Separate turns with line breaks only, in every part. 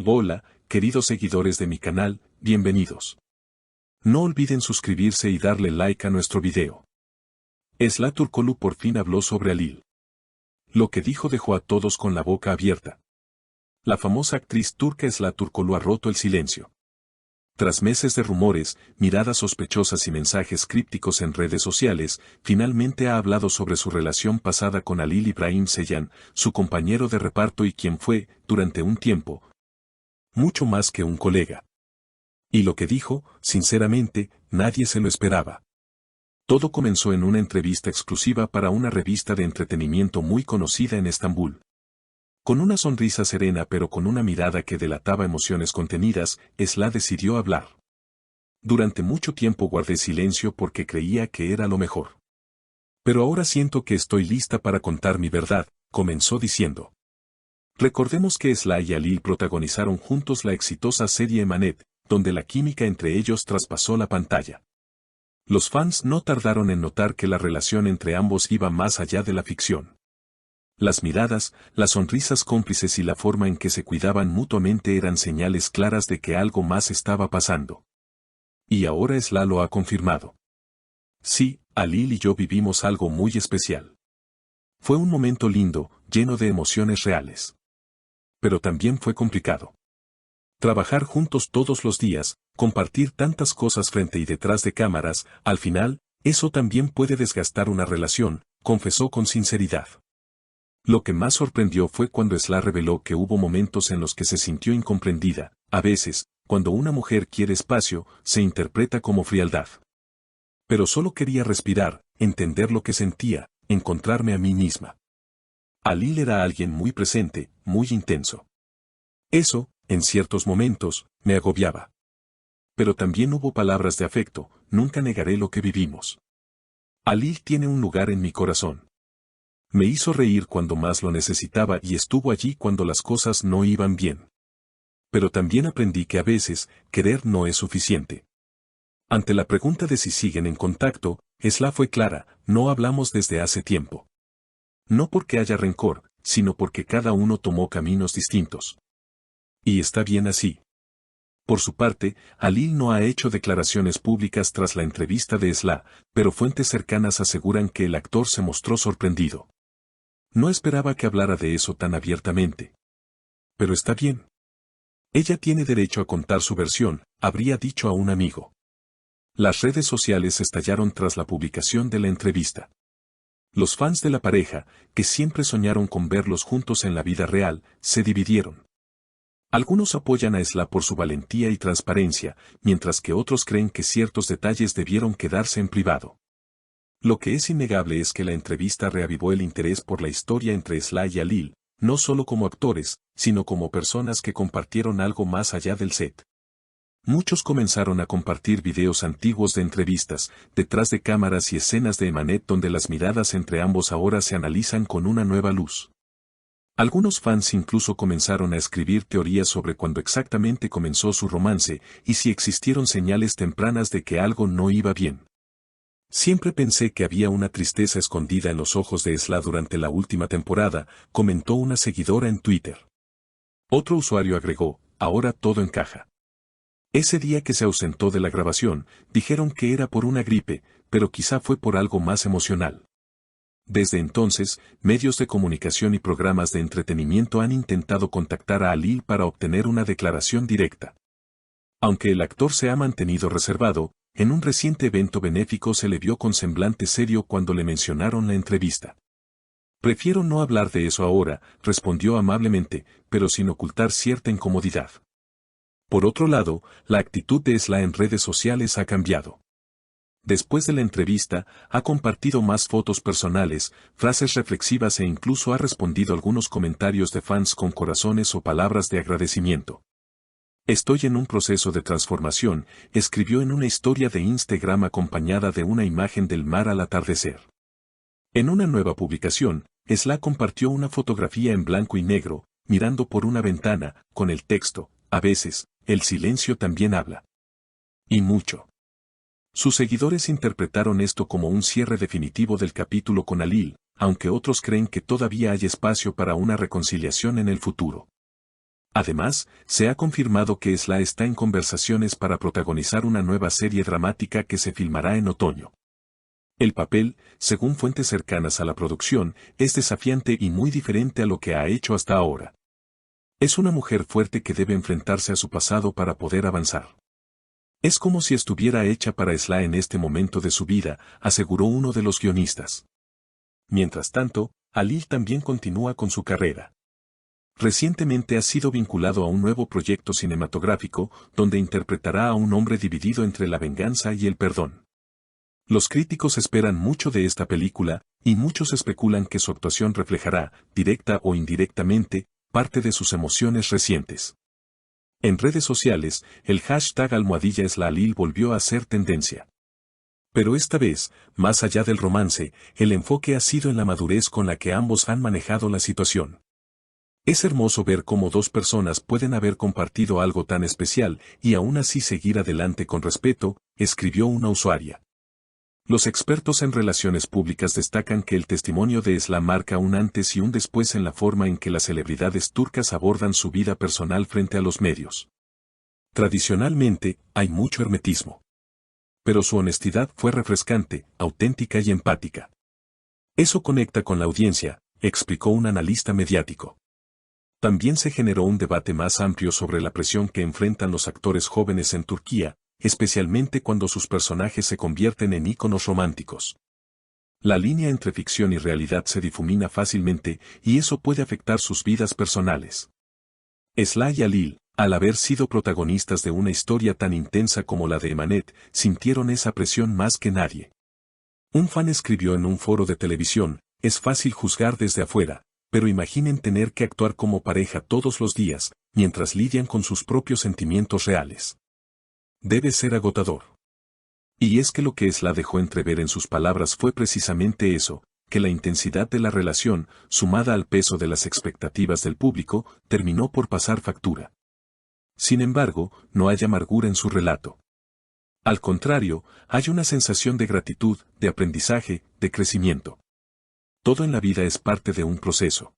Hola, queridos seguidores de mi canal, bienvenidos. No olviden suscribirse y darle like a nuestro video. Esla Turkoglu por fin habló sobre Halil. Lo que dijo dejó a todos con la boca abierta. La famosa actriz turca Esla Turkoglu ha roto el silencio. Tras meses de rumores, miradas sospechosas y mensajes crípticos en redes sociales, finalmente ha hablado sobre su relación pasada con Halil İbrahim Ceylan, su compañero de reparto y quien fue, durante un tiempo, mucho más que un colega. Y lo que dijo, sinceramente, nadie se lo esperaba. Todo comenzó en una entrevista exclusiva para una revista de entretenimiento muy conocida en Estambul. Con una sonrisa serena pero con una mirada que delataba emociones contenidas, Esla decidió hablar. Durante mucho tiempo guardé silencio porque creía que era lo mejor. Pero ahora siento que estoy lista para contar mi verdad, comenzó diciendo. Recordemos que Esla y Halil protagonizaron juntos la exitosa serie Emanet, donde la química entre ellos traspasó la pantalla. Los fans no tardaron en notar que la relación entre ambos iba más allá de la ficción. Las miradas, las sonrisas cómplices y la forma en que se cuidaban mutuamente eran señales claras de que algo más estaba pasando. Y ahora Esla lo ha confirmado. Sí, Halil y yo vivimos algo muy especial. Fue un momento lindo, lleno de emociones reales. Pero también fue complicado. Trabajar juntos todos los días, compartir tantas cosas frente y detrás de cámaras, al final, eso también puede desgastar una relación, confesó con sinceridad. Lo que más sorprendió fue cuando Esla reveló que hubo momentos en los que se sintió incomprendida. A veces, cuando una mujer quiere espacio, se interpreta como frialdad. Pero solo quería respirar, entender lo que sentía, encontrarme a mí misma. Halil era alguien muy presente, muy intenso. Eso, en ciertos momentos, me agobiaba. Pero también hubo palabras de afecto, nunca negaré lo que vivimos. Halil tiene un lugar en mi corazón. Me hizo reír cuando más lo necesitaba y estuvo allí cuando las cosas no iban bien. Pero también aprendí que a veces, querer no es suficiente. Ante la pregunta de si siguen en contacto, Esla fue clara, no hablamos desde hace tiempo. No porque haya rencor, sino porque cada uno tomó caminos distintos. Y está bien así. Por su parte, Halil no ha hecho declaraciones públicas tras la entrevista de Esla, pero fuentes cercanas aseguran que el actor se mostró sorprendido. No esperaba que hablara de eso tan abiertamente. Pero está bien. Ella tiene derecho a contar su versión, habría dicho a un amigo. Las redes sociales estallaron tras la publicación de la entrevista. Los fans de la pareja, que siempre soñaron con verlos juntos en la vida real, se dividieron. Algunos apoyan a Esla por su valentía y transparencia, mientras que otros creen que ciertos detalles debieron quedarse en privado. Lo que es innegable es que la entrevista reavivó el interés por la historia entre Esla y Halil, no solo como actores, sino como personas que compartieron algo más allá del set. Muchos comenzaron a compartir videos antiguos de entrevistas, detrás de cámaras y escenas de Emanet donde las miradas entre ambos ahora se analizan con una nueva luz. Algunos fans incluso comenzaron a escribir teorías sobre cuándo exactamente comenzó su romance y si existieron señales tempranas de que algo no iba bien. Siempre pensé que había una tristeza escondida en los ojos de Esla durante la última temporada, comentó una seguidora en Twitter. Otro usuario agregó, ahora todo encaja. Ese día que se ausentó de la grabación, dijeron que era por una gripe, pero quizá fue por algo más emocional. Desde entonces, medios de comunicación y programas de entretenimiento han intentado contactar a Halil para obtener una declaración directa. Aunque el actor se ha mantenido reservado, en un reciente evento benéfico se le vio con semblante serio cuando le mencionaron la entrevista. Prefiero no hablar de eso ahora, respondió amablemente, pero sin ocultar cierta incomodidad. Por otro lado, la actitud de Esla en redes sociales ha cambiado. Después de la entrevista, ha compartido más fotos personales, frases reflexivas e incluso ha respondido algunos comentarios de fans con corazones o palabras de agradecimiento. Estoy en un proceso de transformación, escribió en una historia de Instagram acompañada de una imagen del mar al atardecer. En una nueva publicación, Esla compartió una fotografía en blanco y negro, mirando por una ventana, con el texto, a veces, el silencio también habla. Y mucho. Sus seguidores interpretaron esto como un cierre definitivo del capítulo con Halil, aunque otros creen que todavía hay espacio para una reconciliación en el futuro. Además, se ha confirmado que Sla está en conversaciones para protagonizar una nueva serie dramática que se filmará en otoño. El papel, según fuentes cercanas a la producción, es desafiante y muy diferente a lo que ha hecho hasta ahora. Es una mujer fuerte que debe enfrentarse a su pasado para poder avanzar. Es como si estuviera hecha para Sla en este momento de su vida, aseguró uno de los guionistas. Mientras tanto, Alil también continúa con su carrera. Recientemente ha sido vinculado a un nuevo proyecto cinematográfico, donde interpretará a un hombre dividido entre la venganza y el perdón. Los críticos esperan mucho de esta película, y muchos especulan que su actuación reflejará, directa o indirectamente, parte de sus emociones recientes. En redes sociales, el hashtag #SlaAlil volvió a ser tendencia. Pero esta vez, más allá del romance, el enfoque ha sido en la madurez con la que ambos han manejado la situación. Es hermoso ver cómo dos personas pueden haber compartido algo tan especial y aún así seguir adelante con respeto, escribió una usuaria. Los expertos en relaciones públicas destacan que el testimonio de Sla marca un antes y un después en la forma en que las celebridades turcas abordan su vida personal frente a los medios. Tradicionalmente, hay mucho hermetismo. Pero su honestidad fue refrescante, auténtica y empática. Eso conecta con la audiencia, explicó un analista mediático. También se generó un debate más amplio sobre la presión que enfrentan los actores jóvenes en Turquía, especialmente cuando sus personajes se convierten en íconos románticos. La línea entre ficción y realidad se difumina fácilmente y eso puede afectar sus vidas personales. Sla y Alil, al haber sido protagonistas de una historia tan intensa como la de Emanet, sintieron esa presión más que nadie. Un fan escribió en un foro de televisión, es fácil juzgar desde afuera, pero imaginen tener que actuar como pareja todos los días, mientras lidian con sus propios sentimientos reales. Debe ser agotador. Y es que lo que Sla dejó entrever en sus palabras fue precisamente eso, que la intensidad de la relación, sumada al peso de las expectativas del público, terminó por pasar factura. Sin embargo, no hay amargura en su relato. Al contrario, hay una sensación de gratitud, de aprendizaje, de crecimiento. Todo en la vida es parte de un proceso.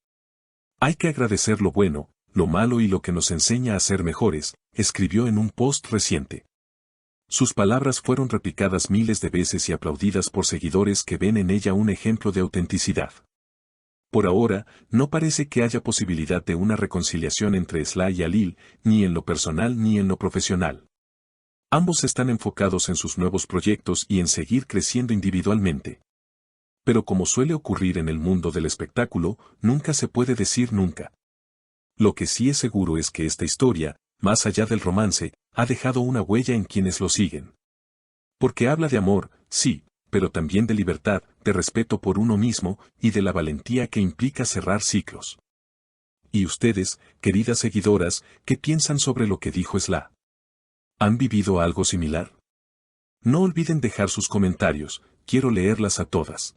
Hay que agradecer lo bueno, lo malo y lo que nos enseña a ser mejores, escribió en un post reciente. Sus palabras fueron replicadas miles de veces y aplaudidas por seguidores que ven en ella un ejemplo de autenticidad. Por ahora, no parece que haya posibilidad de una reconciliación entre Sla y Alil, ni en lo personal ni en lo profesional. Ambos están enfocados en sus nuevos proyectos y en seguir creciendo individualmente. Pero como suele ocurrir en el mundo del espectáculo, nunca se puede decir nunca. Lo que sí es seguro es que esta historia, más allá del romance, ha dejado una huella en quienes lo siguen. Porque habla de amor, sí, pero también de libertad, de respeto por uno mismo y de la valentía que implica cerrar ciclos. ¿Y ustedes, queridas seguidoras, qué piensan sobre lo que dijo Sla? ¿Han vivido algo similar? No olviden dejar sus comentarios, quiero leerlas a todas.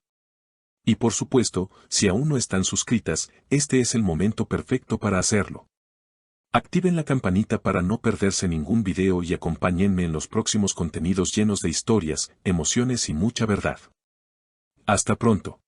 Y por supuesto, si aún no están suscritas, este es el momento perfecto para hacerlo. Activen la campanita para no perderse ningún video y acompáñenme en los próximos contenidos llenos de historias, emociones y mucha verdad. Hasta pronto.